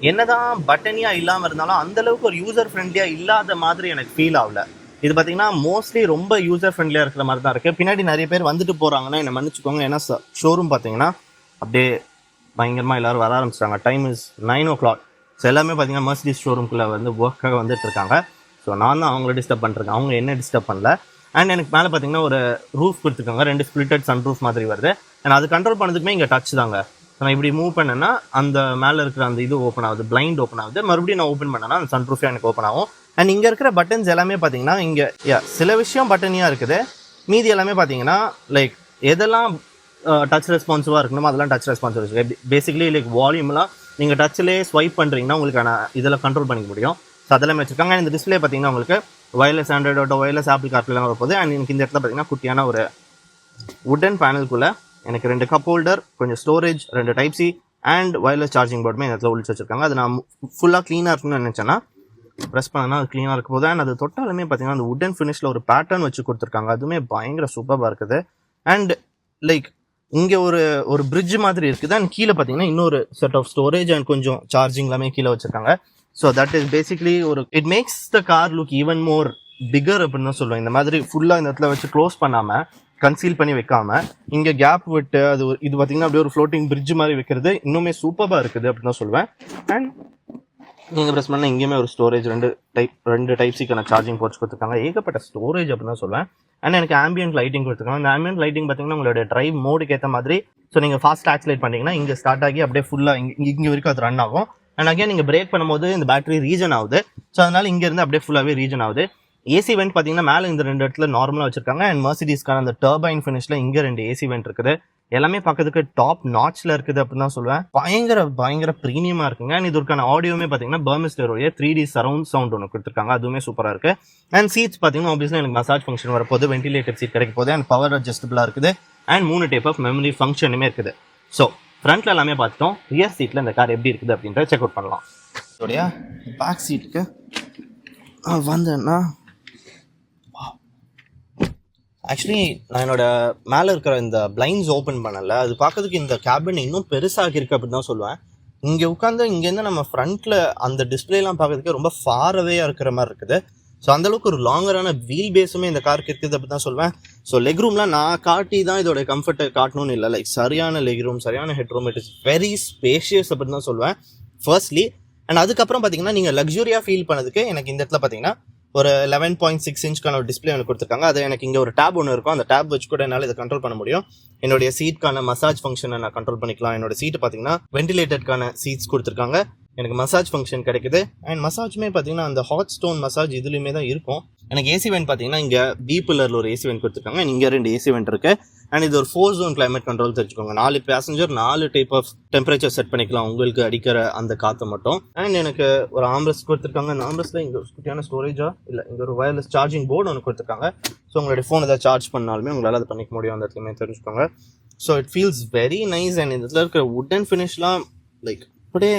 என்னதான் பட்டனியாக இல்லாமல் இருந்தாலும் அந்தளவுக்கு ஒரு யூசர் ஃப்ரெண்ட்லியாக இல்லாத மாதிரி எனக்கு ஃபீல் ஆகல. இது பார்த்தீங்கன்னா மோஸ்ட்லி ரொம்ப யூசர் ஃப்ரெண்ட்லியாக இருக்கிற மாதிரி தான் இருக்குது. பின்னாடி நிறைய பேர் வந்துட்டு போகிறாங்கன்னா என்னை மன்னிச்சுக்கோங்க, ஏன்னா ஷோரூம் பார்த்தீங்கன்னா அப்படியே பயங்கரமாக எல்லோரும் வர ஆரம்பிச்சிட்டாங்க. Time is 9 o'clock. ஸோ எல்லாமே பார்த்தீங்கன்னா Mercedes ஷோரூம்குள்ளே வந்து ஒர்க்காக வந்துட்டு இருக்காங்க. ஸோ நான் தான் அவங்கள டிஸ்டர்ப் பண்ணிருக்கேன், அவங்க என்ன டிஸ்டர்ப் பண்ணல. அண்ட் எனக்கு மேலே பார்த்தீங்கன்னா ஒரு ரூஃப் கொடுத்துருக்காங்க, 2 ஸ்பிளிட்டட் சன் ரூஃப் மாதிரி வருது. அண்ட் அது கண்ட்ரோல் பண்ணதுக்குமே இங்கே டச் தாங்க. நான் இப்படி மூவ் பண்ணேன்னா அந்த மேலே இருக்கிற அந்த இது ஓப்பன் ஆகுது, பிளைண்ட் ஓப்பன் ஆகுது. மறுபடியும் நான் ஓப்பன் பண்ணேன்னா அந்த சன் ரூஃபே எனக்கு ஓப்பன் ஆகும். அண்ட் இங்கே இருக்கிற பட்டன்ஸ் எல்லாமே பார்த்தீங்கன்னா இங்கே சில விஷயம் பட்டனியாக இருக்குது, மீதி எல்லாமே பார்த்தீங்கன்னா லைக் எதெல்லாம் டச் ரெஸ்பான்சிவாக இருக்கணுமோ அதெல்லாம் டச் ரெஸ்பான்சிவ் இருக்குது. பேசிக்கலி லைக் வால்யூம்லாம் நீங்கள் டச்சிலே ஸ்வைப் பண்ணுறீங்கன்னா உங்களுக்கான இதெல்லாம் கண்ட்ரோல் பண்ணிக்க முடியும். ஸோ அதெல்லாம் வச்சுருக்காங்க. இந்த டிஸ்பிளே பார்த்தீங்கன்னா உங்களுக்கு wireless Android Auto, wireless Apple கார்ப்ளேலாம் வரப்போகுது. அண்ட் எனக்கு இந்த இடத்துல பார்த்தீங்கன்னா குட்டியான ஒரு வுடன் பேனலுக்குள்ளே எனக்கு 2 கப் ஹோல்டர், கொஞ்சம் storage, 2 type C and wireless charging போர்டுமே இந்த இடத்துல ஒழிச்சு வச்சுருக்காங்க. அது நான் ஃபுல்லாக க்ளீனாக இருக்குன்னு நினச்சேன்னா ப்ரெஸ் பண்ணனா அது க்ளீனாக இருக்கும் போது. அண்ட் அது தொட்டாலுமே பார்த்தீங்கன்னா அந்த வுடன் ஃபினிஷில் ஒரு பேட்டர்ன் வச்சு கொடுத்துருக்காங்க, அதுவுமே பயங்கர சூப்பராக இருக்குது. அண்ட் லைக் இங்கே ஒரு பிரிட்ஜ் மாதிரி இருக்குது. அண்ட் கீழே பார்த்தீங்கன்னா இன்னொரு செட் ஆஃப் ஸ்டோரேஜ் அண்ட் கொஞ்சம் சார்ஜிங் எல்லாமே கீழே வச்சுருக்காங்க. So that is basically it makes the car look even more bigger அப்படின்னு தான் சொல்லுவேன். இந்த மாதிரி ஃபுல்லாக இந்த இடத்துல வச்சு க்ளோஸ் பண்ணாமல், கன்சீல் பண்ணி வைக்காம இங்கே கேப் விட்டு இது பார்த்தீங்கன்னா அப்படியே ஒரு ஃப்ளோட்டிங் பிரிட்ஜ் மாதிரி வைக்கிறது இன்னுமே சூப்பராக இருக்குது அப்படின்னு தான் சொல்லுவேன். அண்ட் நீங்கள் ப்ரெஸ் பண்ணால் இங்கேயுமே ஒரு ஸ்டோரேஜ், 2 டைப் சிக்கான சார்ஜிங் போர்ட்ஸ் கொடுத்துருக்காங்க. ஏகப்பட்ட ஸ்டோரேஜ் அப்படின்னு தான் சொல்லுவேன். அண்ட் எனக்கு ஆம்பியன்ட் லைட்டிங் கொடுத்துருக்காங்க. இந்த ஆம்பியன்ட் லைட்டிங் பார்த்தீங்கன்னா உங்களுடைய டிரைவ் மோடுக்கு ஏற்ற மாதிரி. ஸோ நீங்கள் ஃபாஸ்ட் ஆக்சிலேட் பண்ணிங்கன்னா இங்கே ஸ்டார்ட் ஆகி அப்படியே ஃபுல்லாக இங்கே வரைக்கும் அது ரன் ஆகும். அண்ட் அகைன் நீங்கள் பிரேக் பண்ணும்போது இந்த பேட்டரி ரீஜன் ஆகுது. ஸோ அதனால இங்கேருந்து அப்படியே ஃபுல்லாகவே ரீஜன் ஆகுது. ஏசி வெண்ட் பார்த்தீங்கன்னா மேலே இந்த 2 இடத்துல நார்மலாக வச்சிருக்காங்க. அண்ட் மெர்சிடிஸ்க்கான அந்த டர்பைன் ஃபினிஷில் இங்கே 2 ஏசி வெண்ட் இருக்குது. எல்லாமே பார்க்கறதுக்கு டாப் நாட்ச்ல இருக்குது அப்படின்னு தான் சொல்லுவேன். பயங்கர ப்ரீமியமாக இருக்குங்க. அண்ட் இதற்கான ஆடியோமே பார்த்தீங்கன்னா பர்மிஸ்டரோடைய 3D சரவுண்ட் சவுண்ட் ஒன்று கொடுத்துருக்காங்க. அதுவுமே சூப்பராக இருக்குது. அண்ட் சீட்ஸ் பார்த்தீங்கன்னா ஆப்வியஸ்லி எனக்கு மசாஜ் ஃபங்க்ஷன் வரப்போது, வென்டிலேட்டட் சீட் கிடைக்க போகுது. அண்ட் பவர் அட்ஜஸ்டபிளாக இருக்குது. அண்ட் 3 டைப் ஆஃப் மெமரி ஃபங்க்ஷனுமே இருக்குது. ஸோ ஃப்ரண்ட்ல எல்லாமே பார்த்துட்டோம். ரியர் சீட்டில் இந்த கார் எப்படி இருக்குது அப்படின்றத செக் அவுட் பண்ணலாம். இதோடைய பேக் சீட்டுக்கு வந்தேன்னா ஆக்சுவலி நான் என்னோட மேலே இருக்கிற இந்த பிளைண்ட்ஸ் ஓப்பன் பண்ணலை. அது பார்க்கறதுக்கு இந்த கேபின் இன்னும் பெருசாக இருக்குது அப்படின்னு தான் சொல்லுவேன். இங்கே உட்காந்து இங்கேருந்து நம்ம ஃப்ரண்ட்டில் அந்த டிஸ்பிளேலாம் பார்க்கறதுக்கு ரொம்ப ஃபாரவேயாக இருக்கிற மாதிரி இருக்குது. ஸோ அந்தளவுக்கு ஒரு லாங்கரான வீல் பேஸுமே இந்த காருக்கு இருக்குது அப்படி தான் சொல்லுவேன். ஸோ லெக் ரூம்லாம் நான் காட்டி தான் இதோட கம்ஃபர்ட்டை காட்டணும்னு இல்லை. லைக் சரியான லெக் ரூம், சரியான head room, it is very spacious அப்படின்னு தான் சொல்லுவேன் ஃபர்ஸ்ட்லி. அண்ட் அதுக்கப்புறம் பார்த்தீங்கன்னா நீங்கள் லக்ஸுரியாக ஃபீல் பண்ணதுக்கு எனக்கு இந்த இடத்துல பார்த்தீங்கன்னா ஒரு 11.6 இன்ச்க்கான ஒரு டிஸ்பிளே ஒன்று கொடுத்துருக்காங்க. அது எனக்கு இங்கே ஒரு டேப் ஒன்று இருக்கும். அந்த டேப் வச்சு கூட என்னால் இதை கண்ட்ரோல் பண்ண முடியும். என்னுடைய சீட்கான மசாஜ் ஃபங்க்ஷனை நான் கண்ட்ரோல் பண்ணிக்கலாம். என்னோட சீட்டு பார்த்தீங்கன்னா வென்டிலேட்டட்கான சீட்ஸ் கொடுத்துருக்காங்க. எனக்கு மசாஜ் ஃபங்க்ஷன் கிடைக்குது. அண்ட் மசாஜுமே பார்த்தீங்கன்னா அந்த ஹாட் ஸ்டோன் மசாஜ் இதுலையுமே தான் இருக்கும். எனக்கு ஏசி வெண்ட் பார்த்தீங்கன்னா இங்கே பி பில்லரில் ஒரு ஏசி வெண்ட் கொடுத்துருக்காங்க. இங்கே 2 ஏசி வெண்ட் இருக்கு. அண்ட் இது ஒரு 4 zone கிளைமேட் கண்ட்ரோல் தெரிஞ்சுக்கோங்க. 4 passenger 4 type of temperature set பண்ணிக்கலாம் உங்களுக்கு அடிக்கிற அந்த காற்றை மட்டும். அண்ட் எனக்கு ஒரு ஆம்ரெஸ்ட் கொடுத்துருக்காங்க. அந்த ஆம்ரெஸ்ட்ல இங்கே ஒரு குட்டியான ஸ்டோரேஜா இல்லை, இங்கே ஒரு வயர்லெஸ் சார்ஜிங் போர்டு ஒன்று கொடுத்துருக்காங்க. ஸோ உங்களுடைய ஃபோன் ஏதாவது சார்ஜ் பண்ணாலுமே உங்களால் அதை பண்ணிக்க முடியும். அந்த இடத்துலையுமே தெரிஞ்சுக்கோங்க. So it feels very nice. And இதில் இருக்கிற வுட் ஃபினிஷ்லாம் லைக் அப்படியே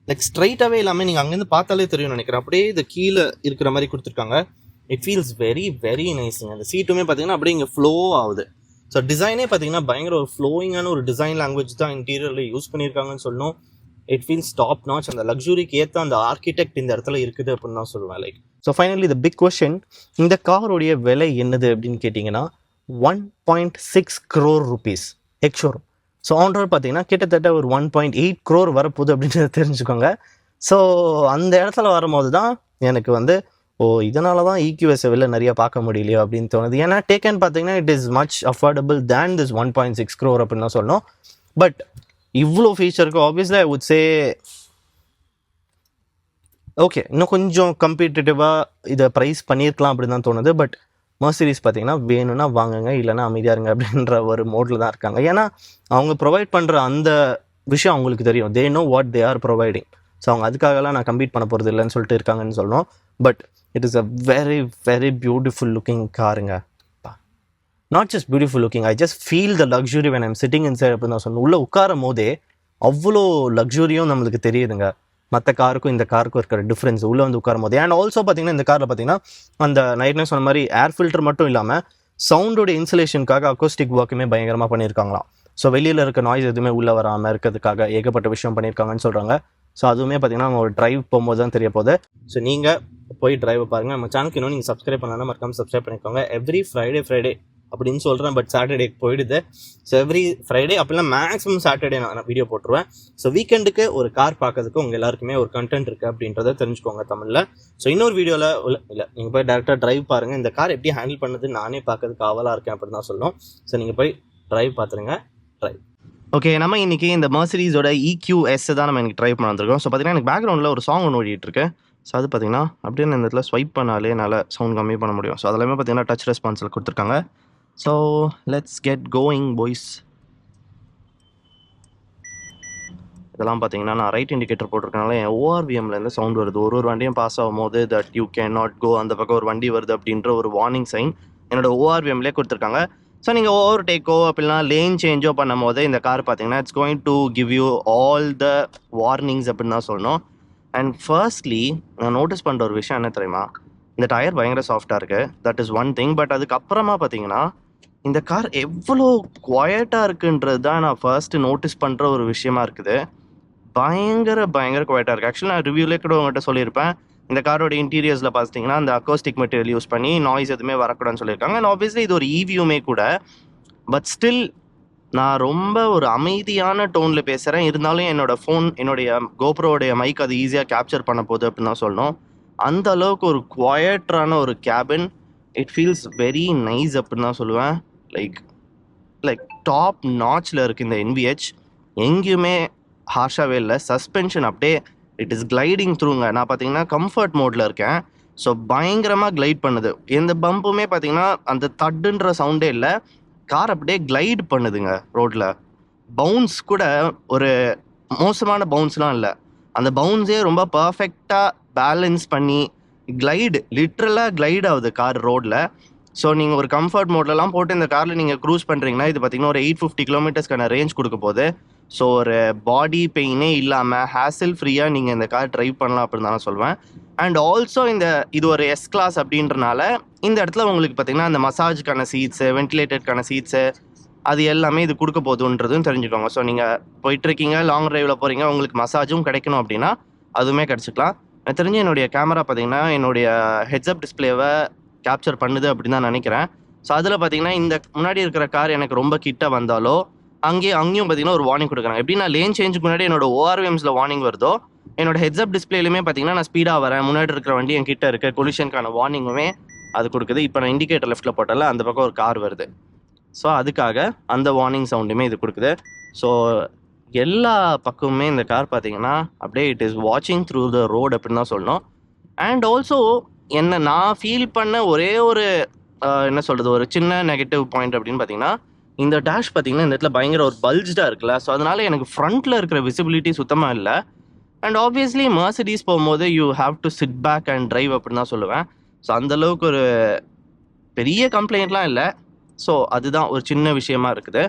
லைக் ஸ்ட்ரைட்டாகவே இல்லாமல் நீங்கள் அங்கேருந்து பார்த்தாலே தெரியும் நினைக்கிறேன். அப்படியே இது கீழே இருக்கிற மாதிரி கொடுத்துருக்காங்க. இட் ஃபீல்ஸ் வெரி நைஸுங்க. அந்த சீட்டுமே பார்த்தீங்கன்னா அப்படியே இங்கே ஃப்ளோ ஆகுது. ஸோ டிசைனே பார்த்தீங்கன்னா பயங்கர ஒரு ஃப்ளோயிங்கான ஒரு டிசைன் லாங்குவேஜ் தான் இன்டீரியரில் யூஸ் பண்ணியிருக்காங்கன்னு சொல்லணும். It feels top notch. அந்த லக்ஸுரிக்கு ஏற்ற அந்த ஆர்கிடெக்ட் இந்த இடத்துல இருக்குது அப்படின்னு தான் சொல்லுவேன். Like so finally the big question, இந்த காரோடைய விலை என்னது அப்படின்னு கேட்டிங்கன்னா 1.6 crore rupees ex showroom. So on road பார்த்தீங்கன்னா கிட்டத்தட்ட ஒரு 1.8 crore வரப்போகுது அப்படின்றத தெரிஞ்சுக்கோங்க. ஸோ அந்த இடத்துல வரும்போது தான் எனக்கு வந்து இதனால தான் EQS வெளில நிறைய பார்க்க முடியலையோ அப்படின்னு தோணுது. ஏன்னா டேக்கன் பார்த்தீங்கன்னா it is much affordable than this 1.6 crore அப்படின்னு தான் சொல்லணும். பட் இவ்வளோ ஃபீச்சருக்கு obviously I would say okay, இன்னும் கொஞ்சம் கம்பீட்டேட்டிவாக இதை ப்ரைஸ் பண்ணியிருக்கலாம் அப்படின்னு தான் தோணுது. பட் மெர்சிடிஸ் பார்த்தீங்கன்னா வேணும்னா வாங்குங்க, இல்லைனா அமைதியாக இருங்க அப்படின்ற ஒரு மோடில் தான் இருக்காங்க. ஏன்னா அவங்க ப்ரொவைட் பண்ணுற அந்த விஷயம் அவங்களுக்கு தெரியும். They know what they are providing. So அவங்க அதுக்காகலாம் நான் கம்பீட் பண்ண போகிறது இல்லைன்னு சொல்லிட்டு இருக்காங்கன்னு சொல்லணும். But it is a very beautiful looking காருங்க. Not just beautiful looking, I just feel the luxury when I'm sitting inside அப்படின்னு தான் சொல்லணும். உள்ளே உட்காரும் போதே அவ்வளோ லக்ஸுரியும் நம்மளுக்கு தெரியுதுங்க. மற்ற காருக்கும் இந்த காருக்கும் இருக்கிற டிஃப்ரென்ஸ் உள்ளே வந்து உட்காரும் போது. அண்ட் ஆல்சோ பார்த்தீங்கன்னா இந்த காரில் பார்த்தீங்கன்னா அந்த நைட்னே சொன்ன மாதிரி ஏர் ஃபில்டர் மட்டும் இல்லாமல் சவுண்டோட இன்சுலேஷனுக்காக அக்கோஸ்டிக் ஒர்க்குமே பயங்கரமாக பண்ணியிருக்காங்களாம். ஸோ வெளியில் இருக்க நாய்ஸ் எதுவுமே உள்ளே வராமல் இருக்கிறதுக்காக ஏகப்பட்ட விஷயம் பண்ணியிருக்காங்கன்னு சொல்கிறாங்க. ஸோ அதுவுமே பார்த்தீங்கன்னா நம்ம ஒரு ட்ரைவ் போகும்போது தான் தெரிய போகுது. ஸோ நீங்கள் போய் ட்ரைவ் பாருங்கள். நம்ம சேனலுக்கு இன்னும் நீங்கள் சப்ஸ்கிரைப் பண்ணலாம், மறக்காமல் சப்ஸ்கிரைப் பண்ணிக்கோங்க. எவ்ரி ஃப்ரைடே அப்படின்னு சொல்கிறேன், பட் சாட்டர்டேக்கு போயிடுது. ஸோ எவ்ரி ஃப்ரைடே அப்படிலாம் மேக்ஸிமம் சாட்டர்டே நான் வீடியோ போட்டுருவேன். ஸோ வீக்கெண்டுக்கு ஒரு கார் பார்க்கறதுக்கு உங்கள் எல்லாருக்குமே ஒரு கண்டென்ட் இருக்குது அப்படின்றத தெரிஞ்சுக்கோங்க தமிழில். ஸோ இன்னொரு வீடியோவில் இல்லை, நீங்கள் போய் டேரெக்டாக ட்ரைவ் பாருங்கள். இந்த கார் எப்படி ஹேண்டில் பண்ணுறது நானே பார்க்கறதுக்கு ஆவலாக இருக்கேன் அப்படின்னு தான் சொல்லணும். ஸோ நீங்கள் போய் ட்ரைவ் பார்த்துருங்க. Drive okay. நம்ம இன்றைக்கி இந்த மெர்சிடிஸோட EQS தான் நம்ம எனக்கு ட்ரைவ் பண்ண வந்திருக்கோம். ஸோ பார்த்தீங்கன்னா எனக்கு பேக்ரவுண்டில் ஒரு சாங் ஒன்று ஓடிட்டுருக்கு. ஸோ அது பார்த்தீங்கன்னா அப்படியே இந்த இடத்துல ஸ்வைப் பண்ணாலே நல்லா சவுண்ட் கம்மி பண்ண முடியும். ஸோ அதெல்லாமே பார்த்தீங்கன்னா டச் ரெஸ்பான்ஸில் கொடுத்துருக்காங்க. So let's get going boys. இதெல்லாம் பார்த்தீங்கன்னா நான் ரைட் இண்டிகேட்டர் போட்டிருக்கனால என் ORVMலேருந்து சவுண்ட் வருது. ஒரு வண்டியும் பாஸ் ஆகும்போது that you can not go, அந்த பக்கம் ஒரு வண்டி வருது அப்படின்ற ஒரு வார்னிங் சைன் என்னோட ORVMலேயே கொடுத்துருக்காங்க. ஸோ நீங்கள் ஓவர் டேக்கோ அப்படின்னா லேன் சேஞ்சோ பண்ணும் போது இந்த கார் பார்த்தீங்கன்னா it's going to give you all the warnings அப்படின்னு தான் சொல்லணும். அண்ட் ஃபர்ஸ்ட்லி நான் நோட்டீஸ் பண்ணுற ஒரு விஷயம் என்ன தெரியுமா, இந்த டயர் பயங்கர சாஃப்டாக இருக்குது. That is one thing. But அதுக்கப்புறமா பார்த்தீங்கன்னா இந்த கார் எவ்வளோ குவாய்ட்டாக இருக்குன்றது தான் நான் ஃபர்ஸ்ட்டு நோட்டீஸ் பண்ணுற ஒரு விஷயமா இருக்குது. பயங்கர குவாய்ட்டாக இருக்குது. ஆக்சுவலி நான் ரிவ்யூலே கூட உங்கள்கிட்ட சொல்லியிருப்பேன், இந்த காரோட இன்டீரியர்ஸில் பார்த்தீங்கன்னா அந்த அக்கோஸ்டிக் மெட்டீரியல் யூஸ் பண்ணி நாய்ஸ் எதுவுமே வரக்கூடாதுன்னு சொல்லியிருக்காங்க. அண்ட் ஆப்வியஸ்லி இது ஒரு EVயுமே கூட. பட் ஸ்டில் நான் ரொம்ப ஒரு அமைதியான டோனில் பேசுகிறேன். இருந்தாலும் என்னுடைய கோப்ரோடைய மைக் அது ஈஸியாக கேப்சர் பண்ண போகுது அப்படின்னு தான் சொல்லணும். அந்த அளவுக்கு ஒரு குவாய்ட்டான ஒரு cabin. It feels very nice அப்படின்னு தான் சொல்லுவேன். லைக் டாப் நாச்சில் இருக்குது இந்த NVH. எங்கேயுமே ஹார்ஷாகவே இல்லை. சஸ்பென்ஷன் அப்படியே இட் இஸ் கிளைடிங் த்ரூங்க. நான் பார்த்தீங்கன்னா கம்ஃபர்ட் மோடில் இருக்கேன். ஸோ பயங்கரமாக கிளைட் பண்ணுது. எந்த பம்புமே பார்த்தீங்கன்னா அந்த தட்டுன்ற சவுண்டே இல்லை. கார் அப்படியே கிளைட் பண்ணுதுங்க ரோட்டில். பவுன்ஸ் கூட ஒரு மோசமான பவுன்ஸ்லாம் இல்லை. அந்த பவுன்ஸே ரொம்ப பர்ஃபெக்டாக பேலன்ஸ் பண்ணி லிட்ரலாக கிளைட் ஆகுது கார் ரோடில். ஸோ நீங்கள் ஒரு கம்ஃபர்ட் மோட்லலாம் போட்டு இந்த காரில் நீங்கள் க்ரூஸ் பண்ணுறீங்கன்னா இது பார்த்தீங்கன்னா ஒரு 850 கிலோமீட்டர்ஸ்க்கான ரேஞ்ச் கொடுக்க போகுது. ஸோ ஒரு பாடி பெயினே இல்லாமல் ஹேசில் ஃப்ரீயாக நீங்கள் இந்த கார் ட்ரைவ் பண்ணலாம் அப்படின்னு தான் சொல்லுவேன். அண்ட் ஆல்சோ இது ஒரு எஸ் கிளாஸ் அப்படின்றனால இந்த இடத்துல உங்களுக்கு பார்த்தீங்கன்னா அந்த மசாஜுக்கான சீட்ஸு, வென்டிலேட்டட்கான சீட்ஸு, அது எல்லாமே இது கொடுக்க போகுதுன்றதும் தெரிஞ்சுக்கோங்க. ஸோ நீங்கள் போயிட்டுருக்கீங்க, லாங் ட்ரைவில் போகிறீங்க, உங்களுக்கு மசாஜும் கிடைக்கணும் அப்படின்னா அதுவுமே கிடச்சிக்கலாம். எனக்கு தெரிஞ்சு என்னுடைய கேமரா பார்த்தீங்கன்னா என்னுடைய ஹெட்ஸ்அப் டிஸ்பிளேவை கேப்சர் பண்ணுது அப்படின்னு தான் நினைக்கிறேன். ஸோ அதில் பார்த்தீங்கன்னா இந்த முன்னாடி இருக்கிற கார் எனக்கு ரொம்ப கிட்ட வந்தாலோ அங்கேயும் பார்த்தீங்கன்னா ஒரு வார்னிங் கொடுக்குறாங்க. எப்படின்னா லேன் சேஞ்சுக்கு முன்னாடி என்னோட ஓஆர்விஎம்ஸில் வார்னிங் வருதோ, என்னோட ஹெட்ஸ்அப் டிஸ்பிளேலுமே பார்த்தீங்கன்னா நான் ஸ்பீடாக வரேன், முன்னாடி இருக்கிற வண்டி என் கிட்ட இருக்குது, கொலிஷனுக்கான வார்னிங்குமே அது கொடுக்குது. இப்போ நான் இண்டிகேட்டர் லெஃப்ட்டில் போட்டால அந்த பக்கம் ஒரு கார் வருது. ஸோ அதுக்காக அந்த வார்னிங் சவுண்டுமே இது கொடுக்குது. ஸோ எல்லா பக்கமுமே இந்த கார் பார்த்தீங்கன்னா அப்படியே இட் இஸ் வாட்சிங் த்ரூ த ரோடு அப்படின்னு தான் சொல்லணும். அண்ட் ஆல்சோ நான் ஃபீல் பண்ண ஒரே ஒரு என்ன சொல்கிறது, ஒரு சின்ன நெகட்டிவ் பாயிண்ட் அப்படின்னு பார்த்தீங்கன்னா இந்த டேஷ் பார்த்தீங்கன்னா இந்த இடத்துல பயங்கர ஒரு பல்ஜ்டாக இருக்குல்ல. ஸோ அதனால எனக்கு ஃப்ரண்ட்டில் இருக்கிற விசிபிலிட்டி சுத்தமாக இல்லை. அண்ட் ஆப்வியஸ்லி Mercedes போகும்போது you have to sit back and drive அப்படின்னு தான் சொல்லுவேன். ஸோ அந்தளவுக்கு ஒரு பெரிய கம்ப்ளைண்ட்லாம் இல்லை. ஸோ அதுதான் ஒரு சின்ன விஷயமா இருக்குது.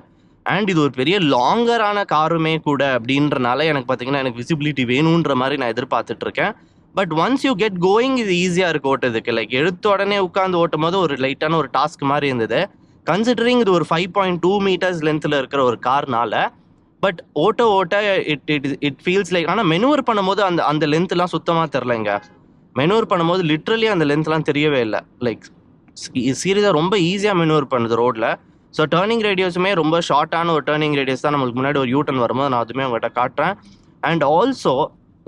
அண்ட் இது ஒரு பெரிய லாங்கரான காருமே கூட அப்படின்றனால எனக்கு பார்த்தீங்கன்னா எனக்கு விசிபிலிட்டி வேணுன்ற மாதிரி நான் எதிர்பார்த்துட்ருக்கேன். But once you get going இது ஈஸியாக இருக்குது ஓட்டுறதுக்கு. லைக் எடுத்த உடனே உட்காந்து ஓட்டும் போது ஒரு லைட்டான ஒரு டாஸ்க் மாதிரி இருந்தது. கன்சிடரிங் இது ஒரு 5.2 மீட்டர்ஸ் லென்த்தில் இருக்கிற ஒரு கார்னால. பட் ஓட்ட இட் ஃபீல்ஸ் லைக், ஆனால் மெனுவர் பண்ணும்போது அந்த லென்த்லாம் சுத்தமாக தெரிலங்க. மெனுவர் பண்ணும்போது லிட்ரலி அந்த லென்த்லாம் தெரியவே இல்லை. லைக் சீரியஸாக ரொம்ப ஈஸியாக மெனுவர் பண்ணுது ரோட்டில். ஸோ டேர்னிங் ரேடியஸுமே ரொம்ப ஷார்ட்டான ஒரு டேர்னிங் ரேடியஸ் தான். நம்மளுக்கு முன்னாடி ஒரு யூட்டன் வரும்போது நான் அதுவுமே உங்கள்கிட்ட காட்டுறேன். அண்ட் ஆல்சோ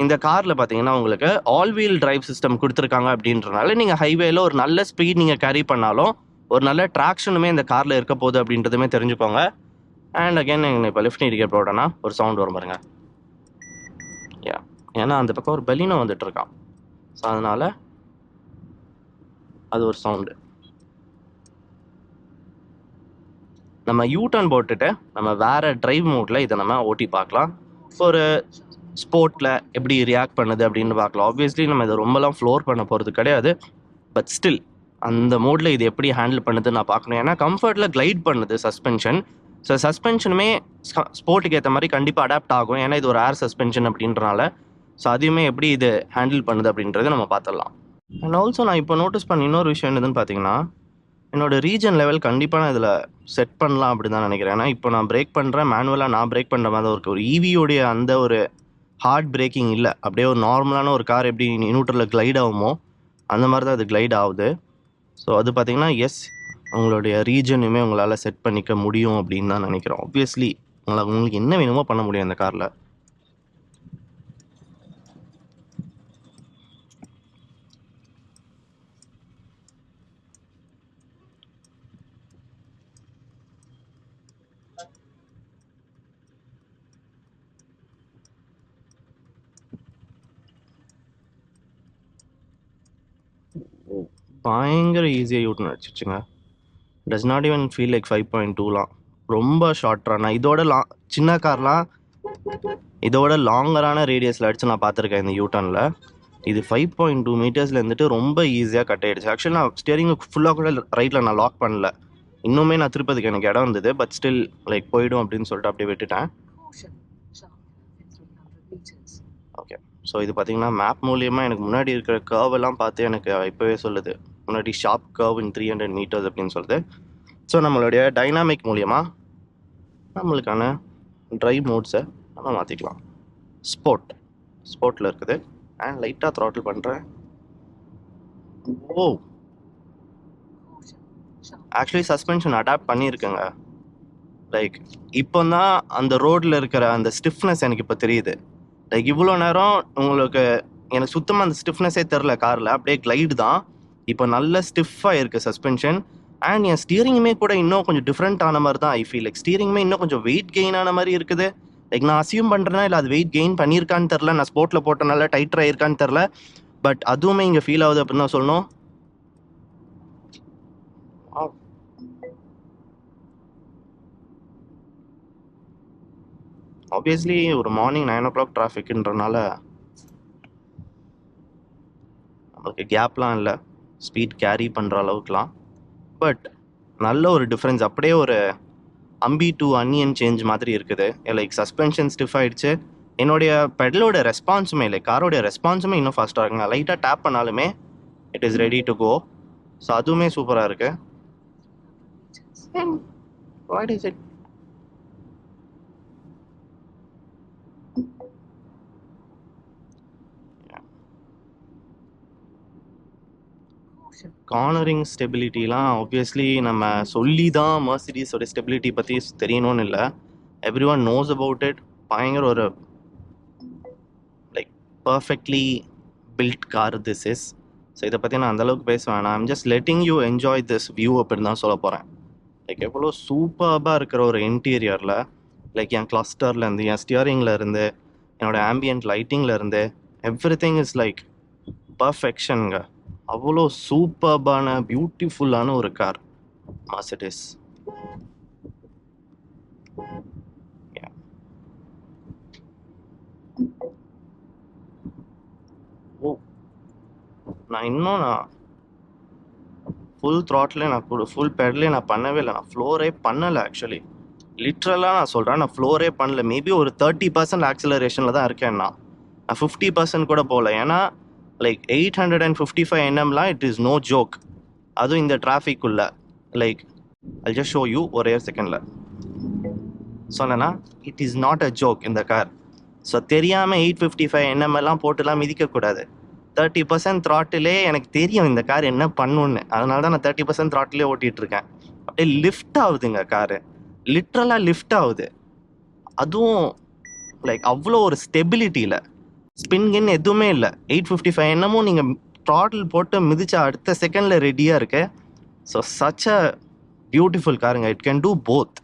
இந்த காரில் பார்த்தீங்கன்னா உங்களுக்கு ஆல் வீல் டிரைவ் சிஸ்டம் கொடுத்துருக்காங்க அப்படின்றனால நீங்கள் ஹைவேல ஒரு நல்ல ஸ்பீட் நீங்கள் கேரி பண்ணாலும் ஒரு நல்ல ட்ராக்ஷனுமே இந்த காரில் இருக்க போகுது அப்படின்றதுமே தெரிஞ்சுக்கோங்க. அண்ட் அகைன் இப்போ லெஃப்ட் இண்டிகேட் போட்டோன்னா ஒரு சவுண்ட் வரும் பாருங்க. ஏன்னா அந்த பக்கம் ஒரு பெலினோ வந்துட்டு இருக்கான். ஸோ அதனால அது ஒரு சவுண்டு. நம்ம யூட்டர்ன் போட்டுட்டு நம்ம வேற டிரைவ் மோட்ல இதை நம்ம ஓட்டி பார்க்கலாம். ஒரு ஸ்போர்ட்ல எப்படி ரியாக்ட் பண்ணுது அப்படின்னு பார்க்கலாம். ஆப்வியஸ்லி நம்ம இதை ரொம்பலாம் ஃப்ளோர் பண்ண போகிறது கிடையாது. பட் ஸ்டில் அந்த மோடில் இது எப்படி ஹேண்டில் பண்ணுதுன்னு நான் பார்க்கணும். ஏன்னா கம்ஃபர்ட்டில் கிளைட் பண்ணுது சஸ்பென்ஷன். ஸோ சஸ்பென்ஷனுமே ஸ்போர்ட்டுக்கு ஏற்ற மாதிரி கண்டிப்பாக அடாப்ட் ஆகும். ஏன்னா இது ஒரு ஏர் சஸ்பென்ஷன் அப்படின்றனால. ஸோ அதையுமே எப்படி இது ஹேண்டில் பண்ணுது அப்படின்றத நம்ம பார்த்துடலாம். அண்ட் ஆல்சோ நான் இப்போ நோட்டீஸ் பண்ண இன்னொரு விஷயம் என்னதுன்னு பார்த்தீங்கன்னா, என்னோட ரீஜன் லெவல் கண்டிப்பாக நான் இதில் செட் பண்ணலாம் அப்படி தான் நினைக்கிறேன். ஏன்னா இப்போ நான் பிரேக் பண்ணுறேன், மேனுவலாக நான் பிரேக் பண்ணுற மாதிரி ஒரு ஈவியோடைய அந்த ஒரு ஹார்ட் பிரேக்கிங் இல்லை. அப்படியே ஒரு நார்மலான ஒரு கார் எப்படி நியூட்ரலில் கிளைட் ஆகுமோ அந்த மாதிரி தான் அது கிளைட் ஆகுது. ஸோ அது பார்த்தீங்கன்னா எஸ், உங்களுடைய ரீஜனுமே உங்களால் செட் பண்ணிக்க முடியும் அப்படின்னு தான் நினைக்கிறோம். ஆப்வியஸ்லி உங்களுக்கு என்ன வேணுமோ பண்ண முடியும் அந்த காரில். பயங்கர ஈஸியாக யூட்டன் அடிச்சிச்சுங்க. Does not even feel like 5.2லாம் ரொம்ப ஷார்ட்ரா. நான் சின்ன கார்லாம் இதோட லாங்கரான ரேடியஸில் அடிச்சு நான் பார்த்துருக்கேன் இந்த யூட்டர்னில். இது 5.2 மீட்டர்ஸில் இருந்துட்டு ரொம்ப ஈஸியாக கட் ஆகிடுச்சு. ஆக்சுவலி நான் ஸ்டியரிங் ஃபுல்லாக கூட ரைட்டில் நான் லாக் பண்ணல. இன்னுமே நான் திருப்பதுக்கு எனக்கு இடம் இருந்தது. பட் ஸ்டில் லைக் போயிடும் அப்படின்னு சொல்லிட்டு அப்படியே விட்டுட்டேன். ஓகே, ஸோ இது பார்த்தீங்கன்னா மேப் மூலியமாக எனக்கு முன்னாடி இருக்கிற கர்வ் எல்லாம் பார்த்து எனக்கு இப்போவே சொல்லுது முன்னாடி ஷார்ப் கர்வ் இன் 300 மீட்டர்ஸ் அப்படின்னு சொல்லுது. ஸோ நம்மளுடைய டைனாமிக் மூலியமாக நம்மளுக்கான ட்ரைவ் மோட்ஸை நம்ம மாற்றிக்கலாம். ஸ்போர்ட்டில் இருக்குது. அண்ட் லைட்டாக த்ராட்டில் பண்ணுறேன். ஓ, ஆக்சுவலி சஸ்பென்ஷன் அடாப்ட் பண்ணியிருக்கேங்க. லைக் இப்போ தான் அந்த ரோடில் இருக்கிற அந்த ஸ்டிஃப்னஸ் எனக்கு இப்போ தெரியுது. லைக் இவ்வளோ நேரம் எனக்கு சுத்தமாக அந்த ஸ்டிஃப்னஸே தெரில காரில். அப்படியே கிளைடு தான். இப்போ நல்ல ஸ்டிஃபாக இருக்குது சஸ்பென்ஷன். அண்ட் என் ஸ்டியரிங்குமே கூட இன்னும் கொஞ்சம் டிஃப்ரெண்ட் ஆன மாதிரி தான் ஐ ஃபீல். லைக் ஸ்டியரிங்குமே இன்னும் கொஞ்சம் வெயிட் கெயின் ஆன மாதிரி இருக்குது. லைக் நான் அசியூம் பண்ணுறேன்னா இல்லை அது வெயிட் கெயின் பண்ணியிருக்கான்னு தெரில, நான் ஸ்போர்ட்டில் போட்டனால டைட்டர் ஆயிருக்கான்னு தெரில, பட் அதுவுமே இங்கே ஃபீல் ஆகுது அப்படின்னு தான் சொல்லணும். ஆப்வியஸ்லி ஒரு மார்னிங் 9 o'clock டிராஃபிக்ன்றனால நம்மளுக்கு கேப்லாம் இல்லை ஸ்பீட் கேரி பண்ணுற அளவுக்குலாம். பட் நல்ல ஒரு டிஃப்ரென்ஸ், அப்படியே ஒரு அம்பி டு அன்னியன் சேஞ்ச் மாதிரி இருக்குது. லைக் சஸ்பென்ஷன் ஸ்டிஃப் ஆயிடுச்சு, என்னுடைய பெடலோட ரெஸ்பான்ஸுமே இல்லை, காரோடைய ரெஸ்பான்ஸுமே இன்னும் ஃபாஸ்ட்டாக இருக்குங்க. லைட்டாக டேப் பண்ணாலுமே it is ready to go. So அதுவுமே சூப்பராக இருக்கு. What is it? கார்னரிங் ஸ்டெபிலிட்டிலாம் ஆப்வியஸ்லி நம்ம சொல்லி தான் மர்சிடிஸோட ஸ்டெபிலிட்டி பற்றி தெரியணும்னு இல்லை, every one knows about it. பயங்கர ஒரு like perfectly built car this is. So இதை பற்றி நான் அந்தளவுக்கு பேச வேணாம். I'm just letting you enjoy this view அப்படின்னு தான் சொல்ல போகிறேன். லைக் எவ்வளோ சூப்பராக இருக்கிற ஒரு இன்டீரியரில், லைக் என் கிளஸ்டர்லேருந்து, என் ஸ்டியரிங்கில் இருந்து, என்னோடய ஆம்பியன்ட் லைட்டிங்கில் இருந்து, எவ்ரி திங் இஸ் லைக் பர்ஃபெக்ஷனுங்க. அவ்வளோ சூப்பர்பான பியூட்டிஃபுல்லான ஒரு கார் மர்சிடிஸ். ஓ, நான் ஃபுல் த்ராட்லே ஃபுல் பெடலே நான் பண்ணவே இல்லை, நான் ஃப்ளோரே பண்ணலை. ஆக்சுவலி லிட்ரலாக நான் சொல்கிறேன், நான் ஃப்ளோரே பண்ணல. மேபி ஒரு 30% ஆக்சிலரேஷனில் தான் இருக்கேன். நான் 50% கூட போகல. ஏன்னா லைக் 855 nmலாம் இட் இஸ் நோ ஜோக். அதுவும் இந்த டிராஃபிக்குள்ள. Like I just show you ஒரே செகண்டில் சொன்னேன்னா it is not a joke இந்த கார். ஸோ தெரியாமல் 855 nm எல்லாம் போட்டுலாம் மிதிக்கக்கூடாது. 30% த்ராட்டிலே எனக்கு தெரியும் இந்த கார் என்ன பண்ணுன்னு, அதனால தான் நான் 30% த்ராட்டிலே ஓட்டிகிட்டு இருக்கேன். அப்படியே லிஃப்ட் ஆகுதுங்க காரு, லிட்ரலாக லிஃப்ட் ஆகுது. அதுவும் லைக் அவ்வளோ ஒரு ஸ்டெபிலிட்டியில், ஸ்பின்கின் எதுவுமே இல்லை. 855 nmமும் நீங்கள் த்ராட்டில் போட்டு மிதிச்சா அடுத்த செகண்டில் ரெடியாக இருக்கு. ஸோ சச் அ பியூட்டிஃபுல் காருங்க. It can do both.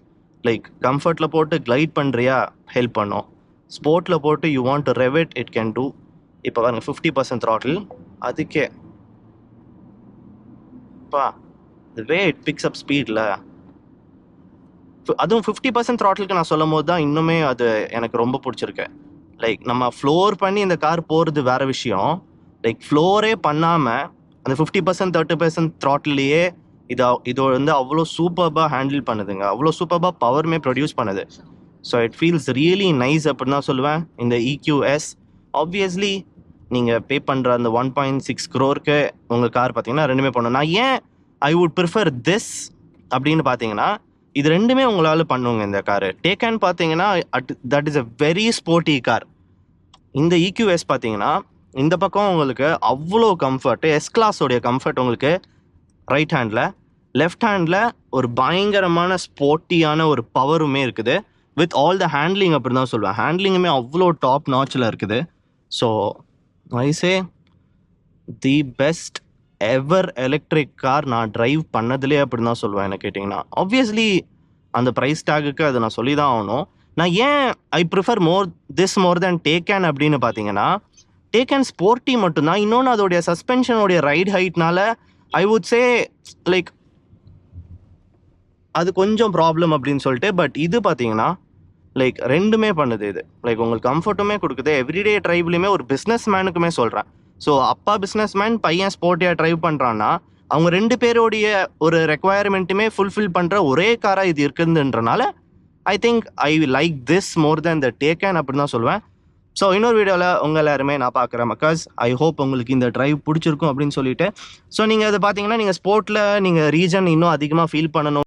Like கம்ஃபர்ட்டில் போட்டு கிளைட் பண்ணுறியா ஹெல்ப் பண்ணும், ஸ்போர்ட்டில் போட்டு you want to rev it, it can do. இப்போ பாருங்க 50% த்ராட்டில், அதுக்கே பா வே இட் பிக்ஸ் அப் ஸ்பீடில். அதுவும் 50% த்ராட்டிலுக்கு நான் சொல்லும் போது தான் இன்னுமே அது எனக்கு ரொம்ப பிடிச்சிருக்கு. லைக் நம்ம ஃப்ளோர் பண்ணி இந்த கார் போகிறது வேற விஷயம், லைக் ஃப்ளோரே பண்ணாமல் அந்த 50% 30% த்ராட்டிலேயே இது வந்து அவ்வளோ சூப்பராக ஹேண்டில் பண்ணுதுங்க, அவ்வளோ சூப்பராக பவருமே ப்ரொடியூஸ் பண்ணுது. So it feels really nice அப்படின்னு தான் சொல்லுவேன் இந்த EQS. ஆப்வியஸ்லி நீங்கள் பே பண்ணுற அந்த 1.6 crore உங்கள் கார் பார்த்தீங்கன்னா ரெண்டுமே பண்ணணும். நான் ஏன் ஐ வுட் ப்ரிஃபர் திஸ் அப்படின்னு பார்த்தீங்கன்னா, இது ரெண்டுமே உங்களால் பண்ணுங்க. இந்த காரு டேக்கன் பார்த்தீங்கன்னா that is a very sporty car. இந்த EQS பார்த்தீங்கன்னா இந்த பக்கம் உங்களுக்கு அவ்வளோ கம்ஃபர்ட், எஸ் கிளாஸோடைய கம்ஃபர்ட் உங்களுக்கு ரைட் ஹேண்டில், லெஃப்ட் ஹேண்டில் ஒரு பயங்கரமான ஸ்போர்ட்டியான ஒரு பவருமே இருக்குது வித் ஆல் த ஹேண்ட்லிங் அப்படின்னு தான் சொல்லுவேன். ஹேண்ட்லிங்குமே அவ்வளோ டாப் நாச்சில் இருக்குது. So I say the best ever electric car நான் ட்ரைவ் பண்ணதுலே அப்படின்னு தான் சொல்லுவேன். என்ன கேட்டிங்கன்னா ஆப்வியஸ்லி அந்த ப்ரைஸ் டேகுக்கு அதை நான் சொல்லி தான் ஆகணும். நான் ஏன் I prefer more than taken அப்படின்னு பார்த்தீங்கன்னா, டேக்கன் ஸ்போர்ட்டி மட்டும்தான். இன்னொன்று அதோடைய சஸ்பென்ஷனோடைய ரைட் ஹைட்னால ஐ வுட் சே லைக் அது கொஞ்சம் ப்ராப்ளம் அப்படின்னு சொல்லிட்டு. பட் இது பார்த்தீங்கன்னா லைக் ரெண்டுமே பண்ணுது. இது லைக் உங்களுக்கு கம்ஃபர்ட்டுமே கொடுக்குது. எவ்ரிடே ட்ரைவ்லையுமே ஒரு பிஸ்னஸ் மேனுக்குமே சொல்கிறேன். ஸோ அப்பா பிஸ்னஸ் மேன், பையன் ஸ்போர்ட்டியாக ட்ரைவ் பண்ணுறான்னா அவங்க ரெண்டு பேரோடைய ஒரு ரெக்குவயர்மெண்ட்டுமே ஃபுல்ஃபில் பண்ணுற ஒரே காராக இது இருக்குதுன்றனால I think I like this more than the Taycan அப்படின்னு தான் சொல்லுவேன். ஸோ இன்னொரு வீடியோவில் உங்கள் எல்லாருமே நான் பார்க்குறேன் மக்கள்ஸ். ஐ ஹோப் உங்களுக்கு இந்த ட்ரைவ் பிடிச்சிருக்கும் அப்படின்னு சொல்லிட்டு. ஸோ நீங்கள் அதை பார்த்தீங்கன்னா நீங்கள் ஸ்போர்ட்டில் நீங்கள் ரீஜன் இன்னும் அதிகமாக ஃபீல் பண்ணணும்,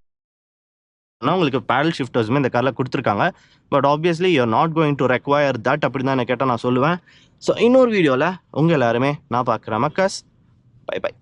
உங்களுக்கு பேடல் ஷிஃப்டர்ஸுமே இந்த காரில் கொடுத்துருக்காங்க. But obviously you're not going to require that அப்படின்னு தான் கேட்டால் நான் சொல்லுவேன். ஸோ இன்னொரு வீடியோவில் உங்கள் எல்லாருமே நான் பார்க்குறேன் மக்கள்ஸ். By by.